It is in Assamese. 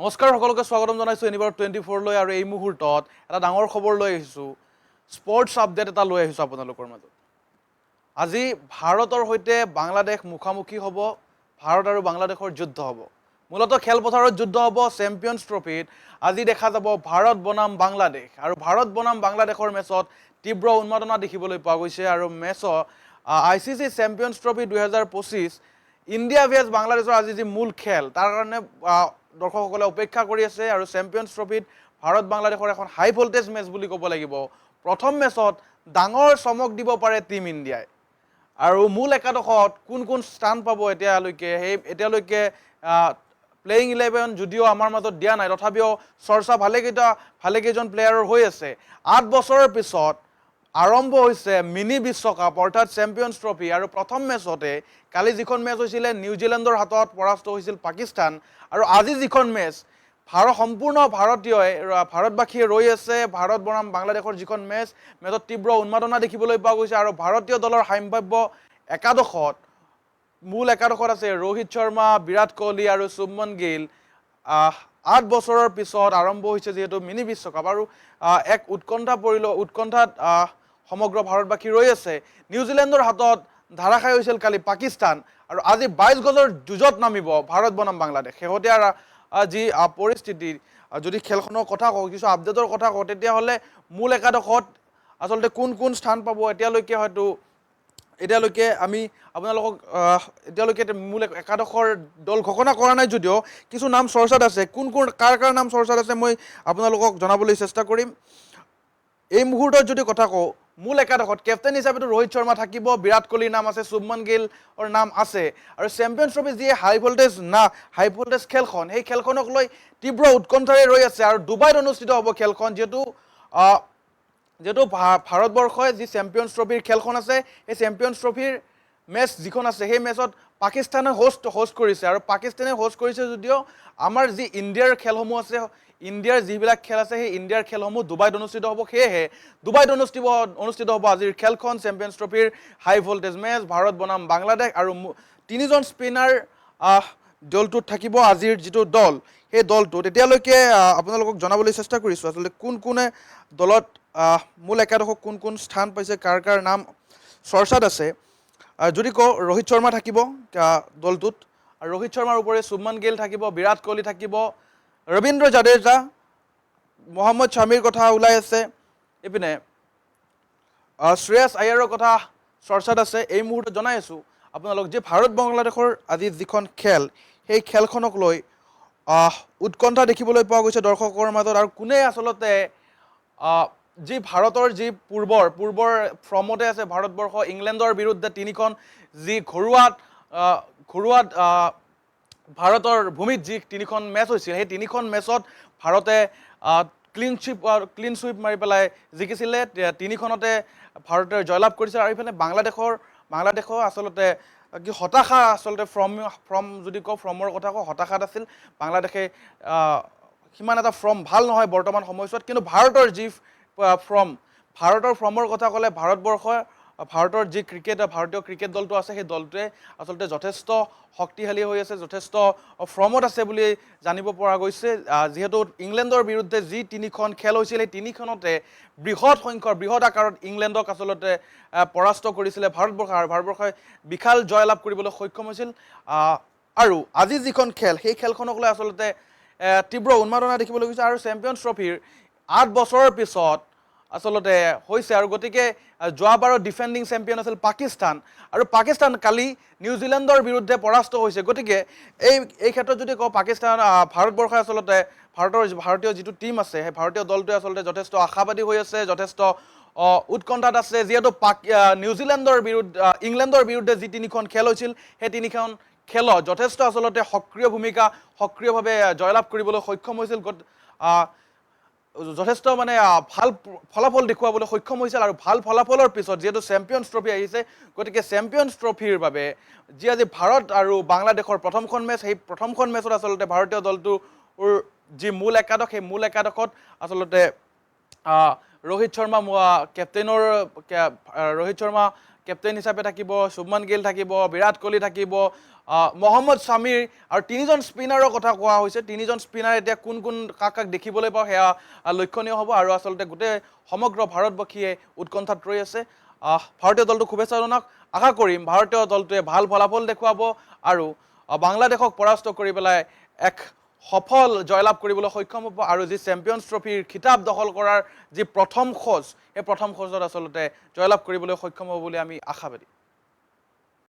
নমস্কাৰ সকলোকে স্বাগতম জনাইছোঁ এনিবাৰ 24 লৈ আৰু এই মুহূৰ্তত এটা ডাঙৰ খবৰ লৈ আহিছোঁ স্পৰ্টছ আপডেট এটা লৈ আহিছোঁ আপোনালোকৰ মাজত আজি ভাৰতৰ সৈতে বাংলাদেশ মুখামুখি হ'ব ভাৰত আৰু বাংলাদেশৰ যুদ্ধ হ'ব মূলত খেলপথাৰত যুদ্ধ হ'ব চেম্পিয়নছ ট্ৰফিত আজি দেখা যাব ভাৰত বনাম বাংলাদেশ আৰু ভাৰত বনাম বাংলাদেশৰ মেচত তীব্ৰ উন্মাদনা দেখিবলৈ পোৱা গৈছে আৰু মেচত ICC champions trophy 2025 India VS বাংলাদেশৰ আজি যি মূল খেল তাৰ কাৰণে দৰ্শকসকলে অপেক্ষা কৰি আছে আৰু চেম্পিয়নছ ট্ৰফিত ভাৰত বাংলাদেশৰ এখন হাই ভোল্টেজ মেচ বুলি ক'ব লাগিব প্ৰথম মেচত ডাঙৰ চমক দিব পাৰে টিম ইণ্ডিয়াই আৰু মূল একাদশত কোন কোন স্থান পাব এতিয়ালৈকে প্লেয়িং 11 যদিও আমাৰ মাজত দিয়া নাই তথাপিও চৰ্চা ভালেকেইজন প্লেয়াৰৰ হৈ আছে 8 বছৰৰ পিছত আৰম্ভ হৈছে মিনি বিশ্বকাপ অৰ্থাৎ চেম্পিয়নছ ট্ৰফি আৰু প্ৰথম মেচতে কালি যিখন মেচ হৈছিলে নিউজিলেণ্ডৰ হাতত পৰাস্ত হৈছিল পাকিস্তান আৰু আজি যিখন মেচ সম্পূৰ্ণ ভাৰতবাসীয়ে ৰৈ আছে ভাৰত বনাম বাংলাদেশৰ যিখন মেচত তীব্ৰ উন্মাদনা দেখিবলৈ পোৱা গৈছে আৰু ভাৰতীয় দলৰ সম্ভাৱ্য একাদশত মূল একাদশত আছে ৰোহিত শৰ্মা বিৰাট কোহলি আৰু শুভমন গিল 8 বছৰৰ পিছত আৰম্ভ হৈছে যেহেতু মিনি বিশ্বকাপ আৰু এক উৎকণ্ঠাত সমগ্ৰ ভাৰতবাসী ৰৈ আছে নিউজিলেণ্ডৰ হাতত ধাৰাসায় হৈছিল কালি পাকিস্তান আৰু আজি 22 গজৰ যুঁজত নামিব ভাৰত বনাম বাংলাদেশ শেহতীয়া যি পৰিস্থিতি যদি খেলখনৰ কথা কওঁ কিছু আপডেটৰ কথা কওঁ তেতিয়াহ'লে মূল একাদশত আচলতে কোন কোন স্থান পাব এতিয়ালৈকে আমি আপোনালোকক এতিয়ালৈকে মূল একাদশৰ দল ঘোষণা কৰা নাই যদিও কিছু নাম চৰ্চাত আছে কাৰ নাম চৰ্চাত আছে মই আপোনালোকক জনাবলৈ চেষ্টা কৰিম এই মুহূৰ্তত যদি কথা কওঁ মূল একাদশত কেপ্টেইন হিচাপেতো ৰোহিত শৰ্মা থাকিব বিৰাট কোহলিৰ নাম আছে শুভমন গিলৰ নাম আছে আৰু চেম্পিয়নছ ট্ৰফি যি হাই ভোল্টেজ খেলখন সেই খেলখনক লৈ তীব্ৰ উৎকণ্ঠাৰে ৰৈ আছে আৰু ডুবাইত অনুষ্ঠিত হ'ব খেলখন যিহেতু ভাৰতবৰ্ষই যি চেম্পিয়নছ ট্ৰফিৰ খেলখন আছে সেই চেম্পিয়নছ ট্ৰফিৰ মেচ যিখন আছে সেই মেচত পাকিস্তানে হোষ্ট কৰিছে আৰু পাকিস্তানে হোষ্ট কৰিছে যদিও আমাৰ যি ইণ্ডিয়াৰ খেলসমূহ আছে ইণ্ডিয়াৰ যিবিলাক খেল আছে সেই ইণ্ডিয়াৰ খেলসমূহ ডুবাইত অনুষ্ঠিত হ'ব সেয়েহে ডুবাইত অনুষ্ঠিত হ'ব আজিৰ খেলখন চেম্পিয়নছ ট্ৰফিৰ হাই ভোল্টেজ মেচ ভাৰত বনাম বাংলাদেশ আৰু তিনিজন স্পিনাৰ দলটোত থাকিব আজিৰ যিটো দল সেই দলটোত এতিয়ালৈকে আপোনালোকক জনাবলৈ চেষ্টা কৰিছোঁ আচলতে কোনে দলত মূল একাদশক কোন স্থান পাইছে কাৰ নাম চৰ্চাত আছে যদি কওঁ ৰোহিত শৰ্মা থাকিব দলটোত আৰু ৰোহিত শৰ্মাৰ উপৰি শুভমন গিল থাকিব বিৰাট কোহলি থাকিব ৰবীন্দ্ৰ জাদেজা মহম্মদ শামীৰ কথা ওলাই আছে এইপিনে শ্ৰেয়াছ আয়াৰৰ কথা চৰ্চাত আছে এই মুহূৰ্তত জনাই আছোঁ আপোনালোক যে ভাৰত বাংলাদেশৰ আজি যিখন খেল সেই খেলখনক লৈ উৎকণ্ঠা দেখিবলৈ পোৱা গৈছে দৰ্শকৰ মাজত আৰু কোনে আচলতে যি ভাৰতৰ যি পূৰ্বৰ ফৰ্মতে আছে ভাৰতবৰ্ষ ইংলেণ্ডৰ বিৰুদ্ধে তিনিখন যি ঘৰুৱাত ভাৰতৰ ভূমিত যি তিনিখন মেচ হৈছিল সেই তিনিখন মেচত ভাৰতে ক্লিন চুইপ মাৰি পেলাই জিকিছিলে তিনিখনতে ভাৰতে জয়লাভ কৰিছে আৰু এইফালে বাংলাদেশৰ আচলতে কি হতাশা আচলতে ফ্ৰম যদি কওঁ ফ্ৰমৰ কথা কওঁ হতাশাত আছিল বাংলাদেশে সিমান এটা ফ্ৰম ভাল নহয় বৰ্তমান সময়ছোৱাত কিন্তু ভাৰতৰ যি ফ্ৰমৰ কথা ক'লে ভাৰতৰ যি ভাৰতীয় ক্ৰিকেট দলটো আছে সেই দলটোৱে আচলতে যথেষ্ট শক্তিশালী হৈ আছে যথেষ্ট ফ্ৰমত আছে বুলি জানিব পৰা গৈছে যিহেতু ইংলেণ্ডৰ বিৰুদ্ধে যি তিনিখন খেল হৈছিল সেই তিনিখনতে বৃহৎ আকাৰত ইংলেণ্ডক আচলতে পৰাস্ত কৰিছিলে ভাৰতবৰ্ষই বিশাল জয়লাভ কৰিবলৈ সক্ষম হৈছিল আৰু আজি যিখন খেল সেই খেলখনক লৈ আচলতে তীব্ৰ উন্মাদনা দেখিবলৈ গৈছে আৰু চেম্পিয়নছ ট্ৰফিৰ 8 বছৰৰ পিছত আচলতে হৈছে আৰু গতিকে যোৱাবাৰৰ ডিফেণ্ডিং চেম্পিয়ন আছিল পাকিস্তান আৰু পাকিস্তান কালি নিউজিলেণ্ডৰ বিৰুদ্ধে পৰাস্ত হৈছে গতিকে এই ক্ষেত্ৰত যদি কওঁ ভাৰতবৰ্ষই আচলতে ভাৰতীয় যিটো টীম আছে সেই ভাৰতীয় দলটোৱে আচলতে যথেষ্ট আশাবাদী হৈ আছে যথেষ্ট উৎকণ্ঠাত আছে যিহেতু ইংলেণ্ডৰ বিৰুদ্ধে যি তিনিখন খেল হৈছিল সেই তিনিখন খেলত যথেষ্ট আচলতে সক্ৰিয়ভাৱে জয়লাভ কৰিবলৈ সক্ষম হৈছিল যথেষ্ট মানে ভাল ফলাফল দেখুৱাবলৈ সক্ষম হৈছিল আৰু ভাল ফলাফলৰ পিছত যিহেতু চেম্পিয়নছ ট্ৰফি আহিছে গতিকে চেম্পিয়নছ ট্ৰফিৰ বাবে যি আজি ভাৰত আৰু বাংলাদেশৰ প্ৰথমখন মেচ সেই প্ৰথমখন মেচত আচলতে ভাৰতীয় দলটোৰ যি মূল একাদশ সেই মূল একাদশত আচলতে ৰোহিত শৰ্মা কেপ্টেইন হিচাপে থাকিব, শুভমান গিল থাকিব, বিৰাট কোহলি থাকিব, মহম্মদ শামীৰ আৰু 3জন স্পিনাৰৰ কথা কোৱা হৈছে। 3জন স্পিনাৰ এতিয়া কোন কোন কাক কাক দেখিবলৈ পাওঁ সেয়া লক্ষণীয় হ'ব আৰু আচলতে গোটেই সমগ্ৰ ভাৰতবাসীয়ে উৎকণ্ঠাত ৰৈ আছে। ভাৰতীয় দলটো শুভেচ্ছা জনাওক। আশা কৰিম ভাৰতীয় দলটোৱে ভাল ফলাফল দেখুৱাব আৰু বাংলাদেশক পৰাস্ত কৰি পেলাই এক সফল জয়লাভ কৰিবলৈ সক্ষম হ'ব আৰু যি চেম্পিয়নছ ট্ৰফিৰ খিতাপ দখল কৰাৰ যি প্ৰথম খোজ, সেই প্ৰথম খোজত আচলতে জয়লাভ কৰিবলৈ সক্ষম হ'ব বুলি আমি আশাবাদী।